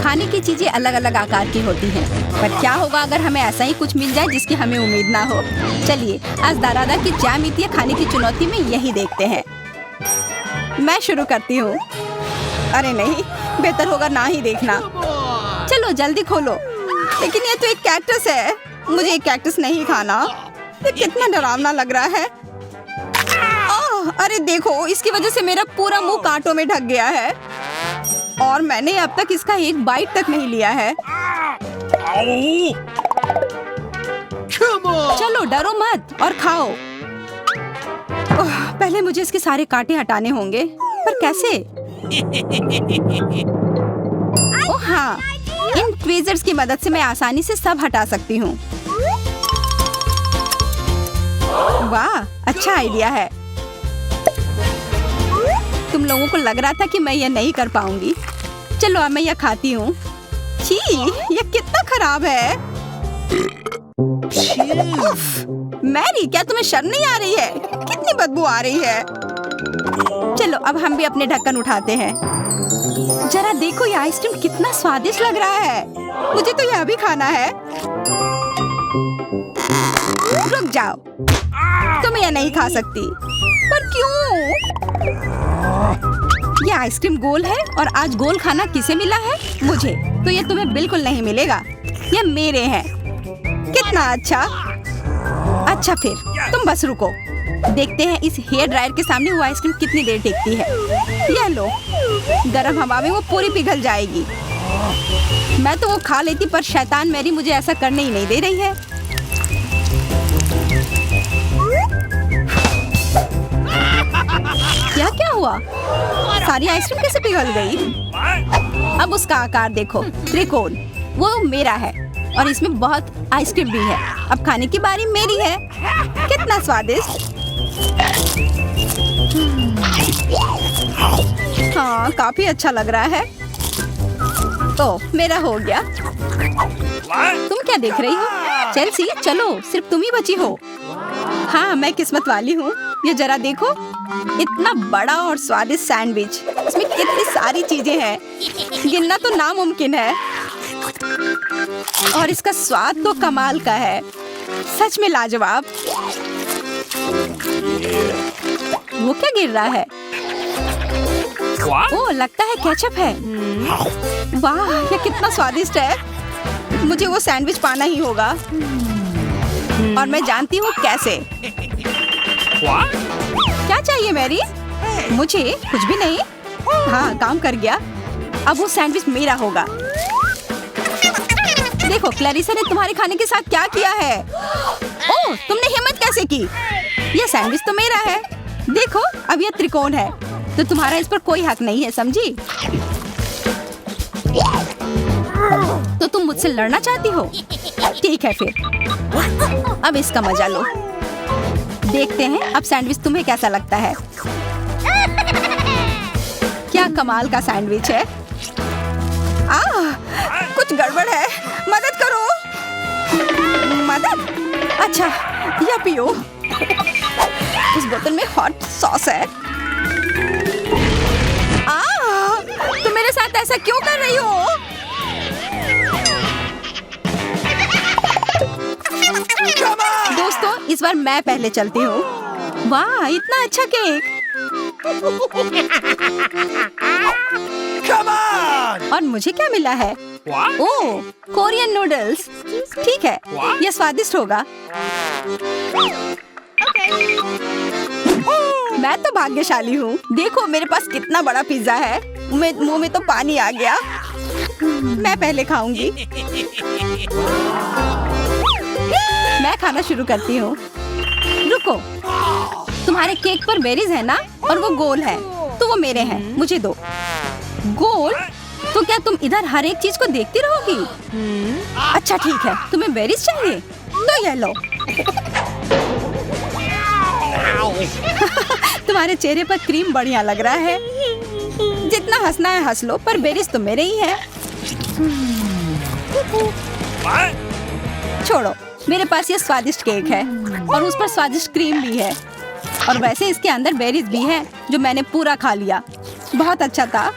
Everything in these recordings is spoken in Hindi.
खाने की चीजें अलग अलग आकार की होती हैं, पर क्या होगा अगर हमें ऐसा ही कुछ मिल जाए जिसकी हमें उम्मीद ना हो। चलिए आज दारादा की ज्यामितीय खाने की चुनौती में यही देखते हैं। मैं शुरू करती हूँ। अरे नहीं, बेहतर होगा ना ही देखना। चलो जल्दी खोलो। लेकिन ये तो एक कैक्टस है, मुझे एक कैक्टस नहीं खाना। ये कितना डरावना लग रहा है। अरे देखो, इसकी वजह से मेरा पूरा मुंह कांटों में ढक गया है और मैंने अब तक इसका एक बाइट तक नहीं लिया है। चलो डरो मत और खाओ। पहले मुझे इसके सारे कांटे हटाने होंगे, पर कैसे? ओह हाँ, इन ट्वीजर्स की मदद से मैं आसानी से सब हटा सकती हूँ। वाह, अच्छा आइडिया है। तुम लोगों को लग रहा था कि मैं यह नहीं कर पाऊंगी। चलो अब मैं यह खाती हूँ। छी, यह कितना खराब है। मैरी, क्या तुम्हें शर्म नहीं आ रही है? कितनी बदबू आ रही है। चलो अब हम भी अपने ढक्कन उठाते हैं। जरा देखो ये आइसक्रीम कितना स्वादिष्ट लग रहा है। मुझे तो यह भी खाना है। रुक जाओ, तुम यह नहीं खा सकती। पर क्यों? ये आइसक्रीम गोल है और आज गोल खाना किसे मिला है? मुझे। तो ये तुम्हें बिल्कुल नहीं मिलेगा, ये मेरे हैं। कितना अच्छा। अच्छा फिर तुम बस रुको, देखते हैं इस हेयर ड्रायर के सामने वो आइसक्रीम कितनी देर टिकती है। यह लो, गर्म हवा में वो पूरी पिघल जाएगी। मैं तो वो खा लेती, पर शैतान मैरी मुझे ऐसा करने ही नहीं दे रही है। क्या हुआ? सारी आइसक्रीम कैसे पिघल गई? अब उसका आकार देखो, त्रिकोण। वो मेरा है और इसमें बहुत आइसक्रीम भी है। अब खाने की बारी मेरी है। कितना स्वादिष्ट। हाँ, काफी अच्छा लग रहा है। तो मेरा हो गया। तुम क्या देख रही हो? चेल्सी, चलो, सिर्फ तुम ही बची हो। हाँ, मैं किस्मत वाली हूँ। ये जरा देखो, इतना बड़ा और स्वादिष्ट सैंडविच। इसमें कितनी सारी चीजें हैं, गिनना तो नामुमकिन है। और इसका स्वाद तो कमाल का है, सच में लाजवाब। वो क्या गिर रहा है? ओह, लगता है केचप है। वाह, ये कितना स्वादिष्ट है। मुझे वो सैंडविच पाना ही होगा और मैं जानती हूँ कैसे। क्या चाहिए मैरी? मुझे कुछ भी नहीं। हाँ, काम कर गया। अब वो सैंडविच मेरा होगा। देखो, क्लैरिसा ने तुम्हारे खाने के साथ क्या किया है। ओह, तुमने हिम्मत कैसे की? यह सैंडविच तो मेरा है। देखो, अब यह त्रिकोण है, तो तुम्हारा इस पर कोई हक नहीं है, समझी? तो तुम मुझसे लड़ना चाहती हो? ठीक है फिर, अब इसका मजा लो। देखते हैं अब सैंडविच तुम्हें कैसा लगता है। क्या कमाल का सैंडविच है। कुछ गड़बड़ है, मदद करो। मदद? अच्छा, या पियो। इस बोतल में हॉट सॉस है। तुम मेरे साथ ऐसा क्यों कर रही हो? दोस्तों, इस बार मैं पहले चलती हूँ। वाह, इतना अच्छा केक। और मुझे क्या मिला है? ओह, कोरियन नूडल्स। ठीक है, यह स्वादिष्ट होगा। मैं तो भाग्यशाली हूँ। देखो, मेरे पास कितना बड़ा पिज्जा है। मुंह में तो पानी आ गया। मैं पहले खाऊंगी। मैं खाना शुरू करती हूँ। रुको, तुम्हारे केक पर बेरीज है ना, और वो गोल है, तो वो मेरे हैं। मुझे दो। गोल? तो क्या तुम इधर हर एक चीज को देखती रहोगी? अच्छा ठीक है, तुम्हें बेरीज चाहिए तो ये लो। तुम्हारे चेहरे पर क्रीम बढ़िया लग रहा है। जितना हंसना है हंस लो, पर बेरीज तो मेरे ही है। छोड़ो, मेरे पास ये स्वादिष्ट केक है और उस पर स्वादिष्ट क्रीम भी है, और वैसे इसके अंदर बेरीज भी है जो मैंने पूरा खा लिया। बहुत अच्छा था।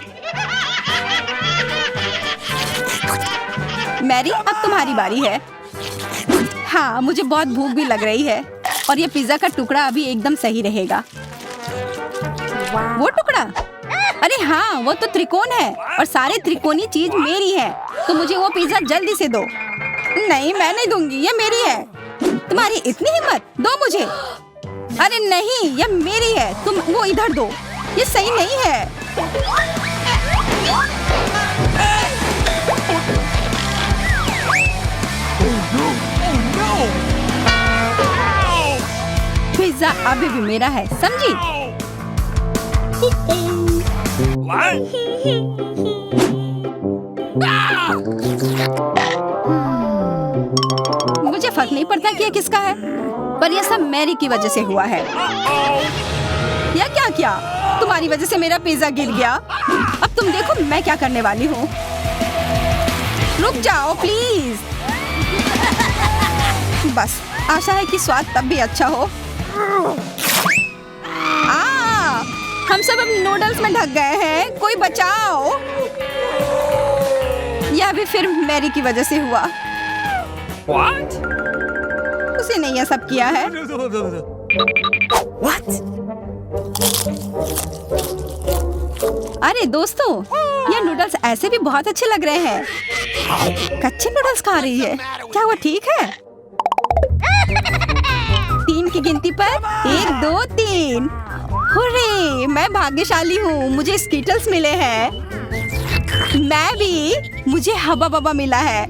मैरी, अब तुम्हारी बारी है। हाँ, मुझे बहुत भूख भी लग रही है और ये पिज्जा का टुकड़ा अभी एकदम सही रहेगा। वो टुकड़ा? अरे हाँ, वो तो त्रिकोण है और सारे त्रिकोणी चीज मेरी है, तो मुझे वो पिज्जा जल्दी से दो। नहीं, मैं नहीं दूंगी, ये मेरी है। तुम्हारी इतनी हिम्मत, दो मुझे। अरे नहीं, ये मेरी है, तुम वो इधर दो, ये सही नहीं है। पिज्जा अभी भी मेरा है, समझी? मुझे फर्क नहीं पड़ता कि ये किसका है, पर यह सब मैरी की वजह से हुआ है। या क्या किया? तुम्हारी वजह से मेरा पिज्जा गिर गया। अब तुम देखो मैं क्या करने वाली हूँ। रुक जाओ प्लीज। बस, आशा है कि स्वाद तब भी अच्छा हो। हम सब अब नूडल्स में ढक गए हैं, कोई बचाओ। यह भी फिर मैरी की वजह से हुआ। What? उसी ने यह सब किया है। What? अरे दोस्तों, ये नूडल्स ऐसे भी बहुत अच्छे लग रहे हैं। कच्चे नूडल्स खा रही है, क्या वो ठीक है? 3 की गिनती पर 1, 2, 3। हुर्रे, मैं भाग्यशाली हूँ, मुझे स्कीटल्स मिले हैं। मैं भी, मुझे हबा बबा मिला है।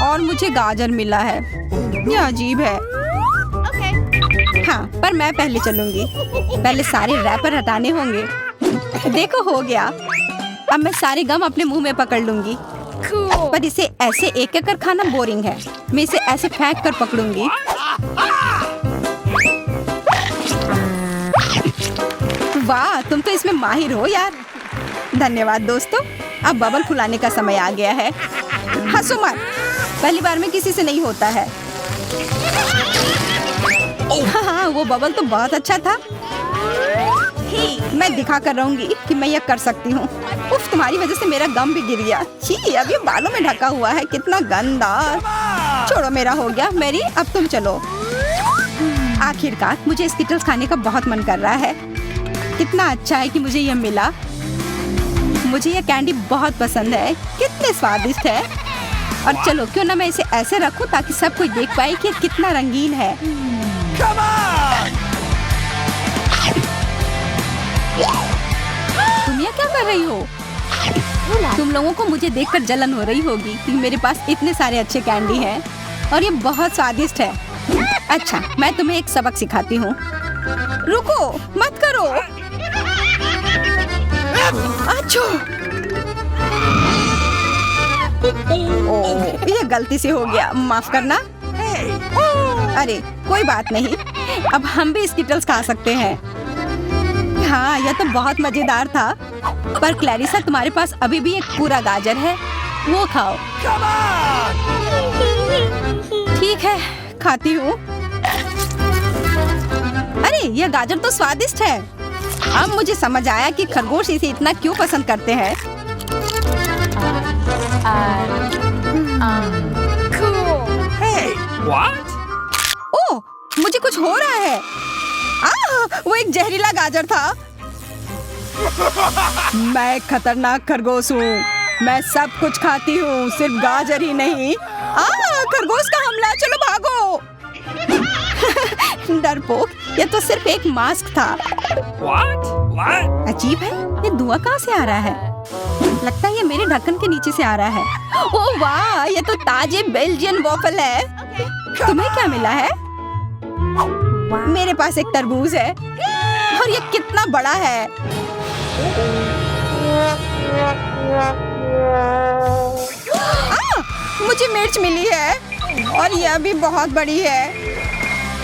और मुझे गाजर मिला है। यह अजीब है। हाँ, पर मैं पहले चलूंगी। पहले सारे रैपर हटाने होंगे। देखो, हो गया। अब मैं सारे गम अपने मुंह में पकड़ लूंगी। पर इसे ऐसे एक एक कर खाना बोरिंग है। मैं इसे ऐसे फेंक कर पकड़ूंगी। वाह, तुम तो इसमें माहिर हो यार। धन्यवाद दोस्तों। अब बबल फुलाने का समय आ गया है। हंसो मत, पहली बार में किसी से नहीं होता है। हाँ, वो बबल तो बहुत अच्छा था। मैं दिखा कर रहूंगी कि मैं यह कर सकती हूँ। उफ, तुम्हारी वजह से मेरा गम भी गिर गया। छी, अब ये बालों में ढका हुआ है, कितना गंदा। छोड़ो, मेरा हो गया। मैरी, अब तुम चलो। आखिरकार मुझे स्किटल्स खाने का बहुत मन कर रहा है। कितना अच्छा है कि मुझे यह मिला। मुझे यह कैंडी बहुत पसंद है, कितने स्वादिष्ट है। और चलो, क्यों ना मैं इसे ऐसे रखूं ताकि सब कोई देख पाए कि यह कितना रंगीन है। तुम यह क्या कर रही हो? तुम लोगों को मुझे देखकर जलन हो रही होगी कि मेरे पास इतने सारे अच्छे कैंडी हैं और ये बहुत स्वादिष्ट है। अच्छा, मैं तुम्हें एक सबक सिखाती हूँ। रुको, मत करो। अच्छो, ये गलती से हो गया, माफ करना। अरे कोई बात नहीं, अब हम भी स्किटल्स खा सकते हैं। हाँ, यह तो बहुत मजेदार था। पर क्लैरिसा, तुम्हारे पास अभी भी एक पूरा गाजर है, वो खाओ। ठीक है, खाती हूँ। अरे, यह गाजर तो स्वादिष्ट है। अब मुझे समझ आया कि खरगोश इसे इतना क्यों पसंद करते हैं। Hey, what? ओह, मुझे कुछ हो रहा है। वो एक जहरीला गाजर था। मैं एक खतरनाक खरगोश हूँ। मैं सब कुछ खाती हूँ, सिर्फ गाजर ही नहीं। खरगोश का हमला, चलो भागो। डरपोक, ये तो सिर्फ एक मास्क था। What? What? अजीब है, ये धुआं कहाँ से आ रहा है? लगता है ये मेरे ढक्कन के नीचे से आ रहा है। ओह वाह, ये तो ताजे बेल्जियन वॉफल है। तुम्हें क्या मिला है? मेरे पास एक तरबूज है और ये कितना बड़ा है। मुझे मिर्च मिली है और यह भी बहुत बड़ी है।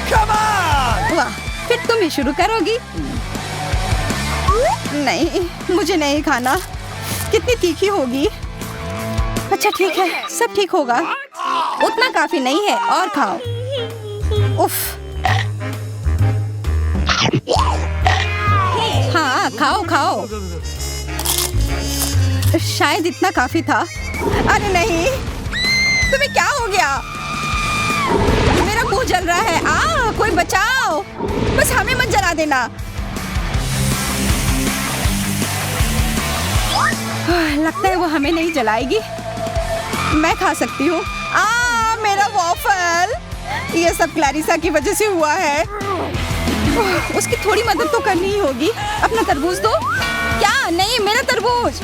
वाह, फिर तुम ही शुरू करोगी? नहीं, मुझे नहीं खाना। कितनी तीखी होगी। अच्छा ठीक है, सब ठीक होगा। उतना काफी नहीं है, और खाओ। उफ। हाँ, खाओ खाओ। शायद इतना काफी था। अरे नहीं, तुम्हें क्या हो गया? मेरा मुंह जल रहा है। कोई बचाओ, बस हमें मत जला देना। लगता है वो हमें नहीं जलाएगी। मैं खा सकती हूँ। मेरा वॉफल, ये सब क्लैरिसा की वजह से हुआ है। उसकी थोड़ी मदद तो करनी ही होगी। अपना तरबूज दो। क्या? नहीं, मेरा तरबूज।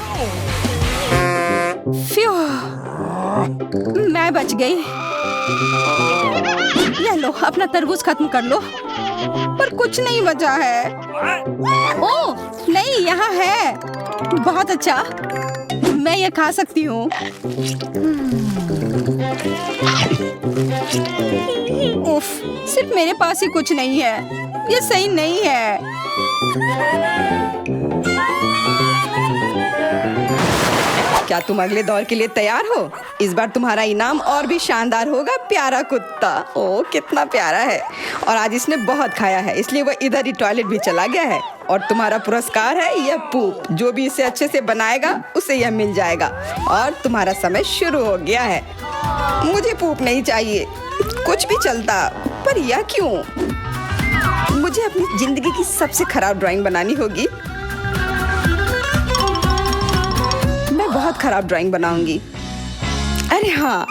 फ्यू, मैं बच गई। ये लो, अपना तरबूज खत्म कर लो। पर कुछ नहीं बचा है। ओह नहीं, यहाँ है। बहुत अच्छा, मैं ये खा सकती हूँ। उफ, सिर्फ मेरे पास ही कुछ नहीं है। ये सही नहीं है। क्या तुम अगले दौर के लिए तैयार हो? इस बार तुम्हारा इनाम और भी शानदार होगा, प्यारा कुत्ता। ओह कितना प्यारा है। और आज इसने बहुत खाया है, इसलिए वो इधर ही टॉयलेट भी चला गया है। और तुम्हारा पुरस्कार है यह पूप। जो भी इसे अच्छे से बनाएगा उसे यह मिल जाएगा। और तुम्हारा समय शुरू हो गया है। मुझे पूप नहीं चाहिए, कुछ भी चलता, पर यह क्यों? मुझे अपनी जिंदगी की सबसे खराब ड्राइंग बनानी होगी। मैं बहुत खराब ड्राइंग बनाऊंगी। अरे हाँ,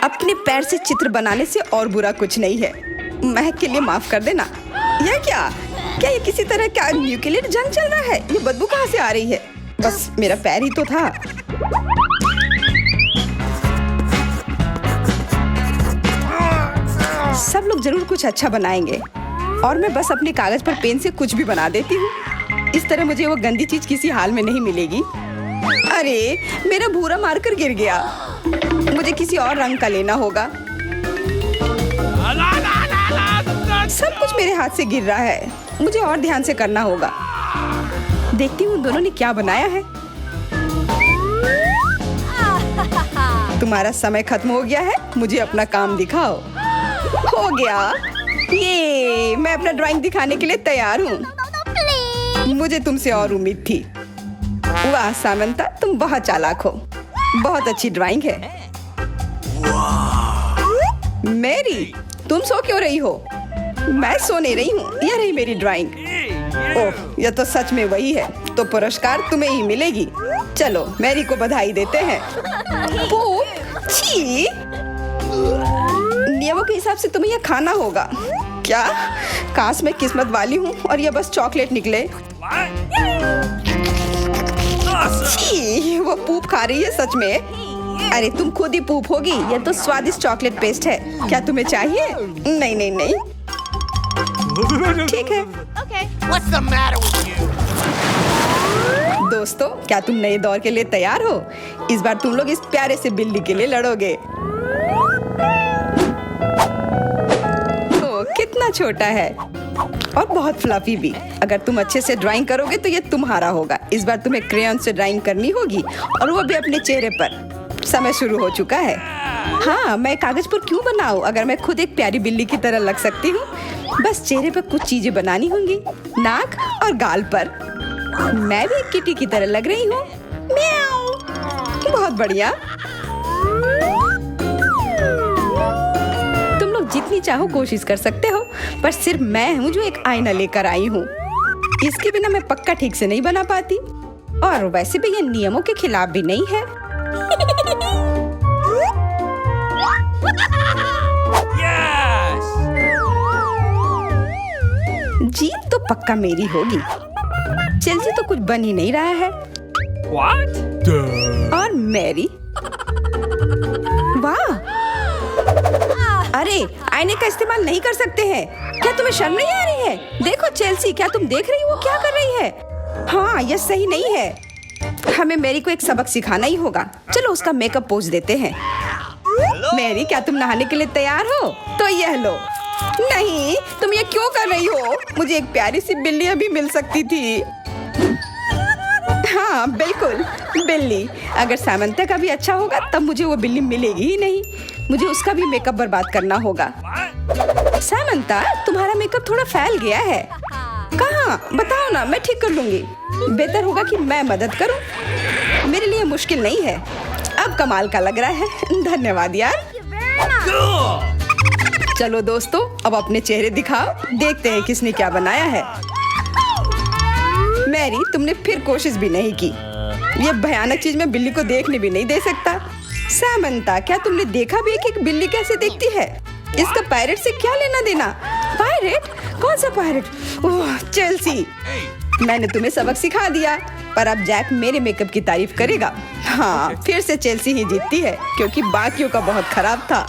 अपने पैर से चित्र बनाने से और बुरा कुछ नहीं है। महक के लिए माफ कर देना। यह क्या ये किसी तरह का न्यूक्लियर जंग चल रहा है? ये बदबू कहाँ से आ रही है? बस मेरा पैर ही तो था। सब लोग जरूर कुछ अच्छा बनाएंगे और मैं बस अपने कागज पर पेन से कुछ भी बना देती हूँ। इस तरह मुझे वो गंदी चीज किसी हाल में नहीं मिलेगी। अरे मेरा भूरा मार्कर गिर गया। मुझे किसी और रंग का लेना होगा। सब कुछ मेरे हाथ से गिर रहा है। मुझे और ध्यान से करना होगा। देखती हूँ दोनों ने क्या बनाया है। तुम्हारा समय खत्म हो गया है, मुझे अपना काम दिखाओ। हो गया, ये मैं अपना ड्राइंग दिखाने के लिए तैयार हूँ। मुझे तुमसे और उम्मीद थी। वाह सामंता, तुम बहुत चालाक हो। बहुत अच्छी ड्राइंग है। मेरी, तुम सो क्यों रही हो? मैं सो नहीं रही हूँ। यह रही मेरी ड्राइंग। ओह, यह तो सच में वही है। तो पुरस्कार तुम्हें ही मिलेगी। चलो मैरी को बधाई देते हैं। छी, नियमों के हिसाब से तुम्हें यह खाना होगा। क्या? काश मैं किस्मत वाली हूँ और यह बस चॉकलेट निकले। छी, वो पूप खा रही है सच में। अरे तुम खुद ही पूप होगी। यह तो स्वादिष्ट चॉकलेट पेस्ट है। क्या तुम्हें चाहिए? नहीं नहीं नहीं, ठीक है। What's the matter with you? दोस्तों, क्या तुम नए दौर के लिए तैयार हो? इस बार तुम लोग इस प्यारे से बिल्ली के लिए लड़ोगे। ओह, कितना छोटा है और बहुत फ्लफी भी। अगर तुम अच्छे से ड्राइंग करोगे तो ये तुम्हारा होगा। इस बार तुम्हें क्रेयॉन से ड्राइंग करनी होगी और वो भी अपने चेहरे पर। समय शुरू हो चुका है। हाँ, मैं कागज पर क्यों बनाऊं अगर मैं खुद एक प्यारी बिल्ली की तरह लग सकती हूँ। बस चेहरे पर कुछ चीजें बनानी होंगी, नाक और गाल पर। मैं भी एक किटी की तरह लग रही हूँ। म्याऊ। बहुत बढ़िया। तुम लोग जितनी चाहो कोशिश कर सकते हो, पर सिर्फ मैं हूँ जो एक आईना लेकर आई हूँ। इसके बिना मैं पक्का ठीक से नहीं बना पाती। और वैसे भी ये नियमों के खिलाफ भी नहीं है। Yes! जीत तो पक्का मेरी होगी। चेल्सी तो कुछ बन ही नहीं रहा है। What? और मैरी, वाह! अरे आईने का इस्तेमाल नहीं कर सकते हैं। क्या तुम्हें शर्म नहीं आ रही है? देखो चेल्सी, क्या तुम देख रही हो क्या कर रही है? हाँ, यह सही नहीं है। हमें मैरी को एक सबक सिखाना ही होगा। चलो उसका मेकअप पोज देते हैं। मैरी, क्या तुम नहाने के लिए तैयार हो? तो यह लो। नहीं, तुम ये क्यों कर रही हो? मुझे एक प्यारी सी बिल्ली अभी मिल सकती थी। हाँ बिल्कुल, बिल्ली। अगर सामंता का भी अच्छा होगा तब मुझे वो बिल्ली मिलेगी ही नहीं। मुझे उसका भी मेकअप बर्बाद करना होगा। सामंता, तुम्हारा मेकअप थोड़ा फैल गया है। कहाँ? बताओ ना, मैं ठीक कर लूंगी। बेहतर होगा कि मैं मदद करूं। मेरे लिए मुश्किल नहीं है। अब कमाल का लग रहा है। धन्यवाद यार। Cool. चलो दोस्तों, अब अपने चेहरे दिखाओ, देखते हैं किसने क्या बनाया है। मैरी, तुमने फिर कोशिश भी नहीं की। ये भयानक चीज मैं बिल्ली को देखने भी नहीं दे सकता। सामंता, क्या तुमने देखा भी है कि एक बिल्ली कैसे देखती है? इसका पायरेट से क्या लेना देना? पायरेट? कौन सा पायरेट? ओह, चेल्सी, मैंने तुम्हें सबक सिखा दिया, पर अब जैक मेरे मेकअप की तारीफ करेगा। हाँ, फिर से चेल्सी ही जीतती है क्योंकि बाकियों का बहुत खराब था।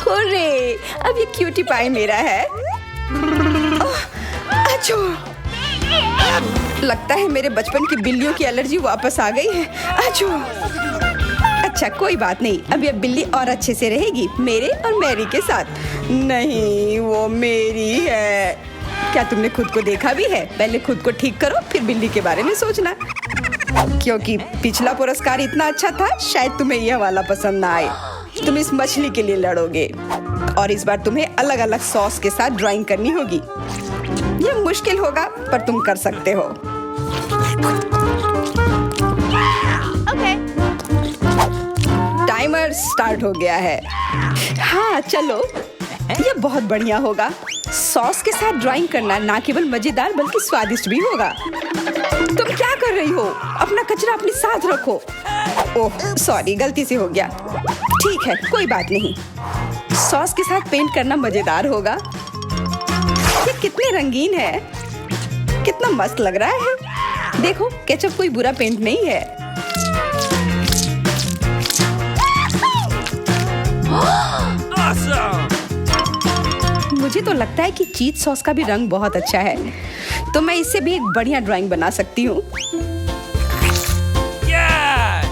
हुर्रे, अब ये क्यूटी पाई मेरा है। अच्छो, लगता है मेरे बचपन की बिल्लियों की एलर्जी वापस आ गई है। अच्छो, अच्छा कोई बात नहीं, अब ये बिल्ली और अच्छे से रहेगी मेरे और मैरी के साथ। नहीं, वो मेरी है। क्या तुमने खुद को देखा भी है? पहले खुद को ठीक करो, फिर बिल्ली के बारे में सोचना। क्योंकि पिछला पुरस्कार इतना अच्छा था, शायद तुम्हें यह वाला पसंद ना आए। तुम इस मछली के लिए लड़ोगे और इस बार तुम्हें अलग अलग सॉस के साथ ड्राइंग करनी होगी। यह मुश्किल होगा, पर तुम कर सकते हो। टाइमर स्टार्ट हो गया है। हाँ चलो, यह बहुत बढ़िया होगा। सॉस के साथ ड्राइंग करना ना केवल मजेदार बल्कि स्वादिष्ट भी होगा। तुम क्या कर रही हो? अपना कचरा अपने साथ रखो। ओह सॉरी, गलती से हो गया। ठीक है, कोई बात नहीं। सॉस के साथ पेंट करना मजेदार होगा। ये कितने रंगीन है, कितना मस्त लग रहा है। देखो, केचप कोई बुरा पेंट नहीं है। Awesome. मुझे तो लगता है कि चीज सॉस का भी रंग बहुत अच्छा है, तो मैं इससे भी एक बढ़िया ड्राइंग बना सकती हूँ। Yes.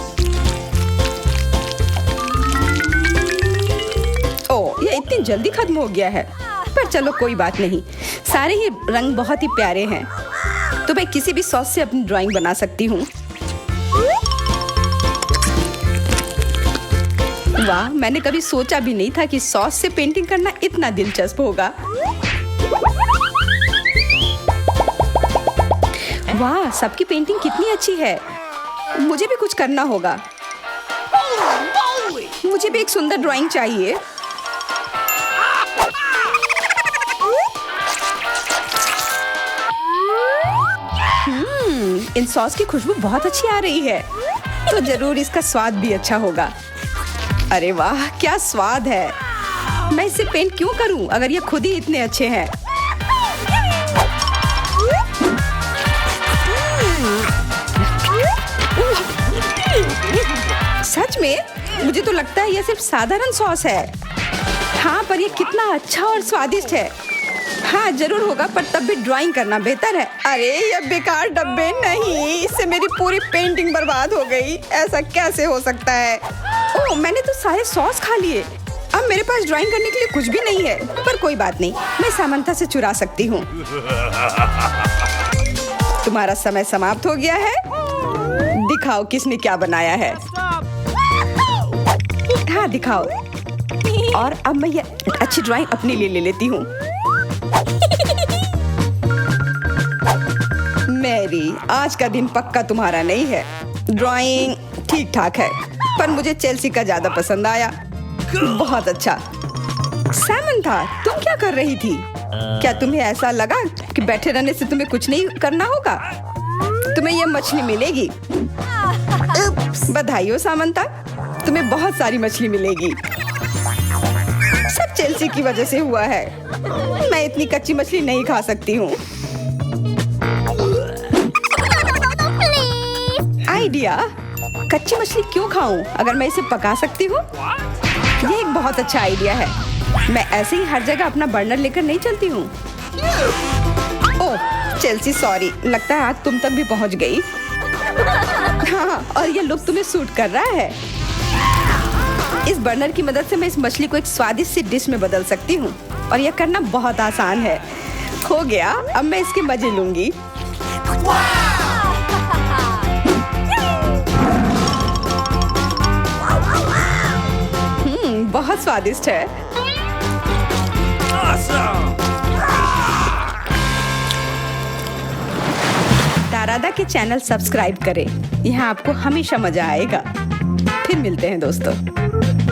ओह, ये इतनी जल्दी खत्म हो गया है, पर चलो कोई बात नहीं। सारे ही रंग बहुत ही प्यारे हैं, तो मैं किसी भी सॉस से अपनी ड्राइंग बना सकती हूँ। वाह, मैंने कभी सोचा भी नहीं था कि सॉस से पेंटिंग करना इतना दिलचस्प होगा। वाह, सबकी पेंटिंग कितनी अच्छी है। मुझे भी कुछ करना होगा। मुझे भी एक सुंदर ड्राइंग चाहिए। इन सॉस की खुशबू बहुत अच्छी आ रही है, तो जरूर इसका स्वाद भी अच्छा होगा। अरे वाह, क्या स्वाद है। मैं इसे पेंट क्यों करूं अगर ये खुद ही इतने अच्छे हैं। सच में? मुझे तो लगता है यह सिर्फ साधारण सॉस है। हाँ, पर ये कितना अच्छा और स्वादिष्ट है। हाँ जरूर होगा, पर तब भी ड्राइंग करना बेहतर है। अरे ये बेकार डब्बे, नहीं, इससे मेरी पूरी पेंटिंग बर्बाद हो गई। ऐसा कैसे हो सकता है? ओह, मैंने तो सारे सॉस खा लिए। अब मेरे पास ड्राइंग करने के लिए कुछ भी नहीं है, पर कोई बात नहीं, मैं सामंता से चुरा सकती हूँ। तुम्हारा समय समाप्त हो गया है। दिखाओ किसने क्या बनाया है। हाँ दिखाओ। और अब मैं ये अच्छी ड्राइंग अपने लिए ले लेती हूँ। मैरी, आज का दिन पक्का तुम्हारा नहीं है। ड्राइंग ठीक ठाक है, पर मुझे चेल्सी का ज्यादा पसंद आया। बहुत अच्छा। सामंथा, तुम क्या कर रही थी? क्या तुम्हें ऐसा लगा कि बैठे रहने से तुम्हें कुछ नहीं करना होगा? तुम्हें यह मछली मिलेगी। बधाई हो सामंथा, तुम्हें बहुत सारी मछली मिलेगी। सब चेल्सी की वजह से हुआ है। मैं इतनी कच्ची मछली नहीं खा सकती हूँ। आइडिया, कच्ची मछली क्यों खाऊं अगर मैं इसे पका सकती हूँ? ये एक बहुत अच्छा आइडिया है। मैं ऐसे ही हर जगह अपना बर्नर लेकर नहीं चलती हूँ। ओह चेल्सी, सॉरी, लगता है आग तुम तक भी पहुँच गई। हाँ, और ये लुक तुम्हें सूट कर रहा है। इस बर्नर की मदद से मैं इस मछली को एक स्वादिष्ट सी डिश में बदल सकती हूँ, और यह करना बहुत आसान है। हो गया, अब मैं इसके मजे लूंगी। बहुत स्वादिष्ट है। Awesome. दारादा के चैनल सब्सक्राइब करें। यहाँ आपको हमेशा मजा आएगा। फिर मिलते हैं दोस्तों।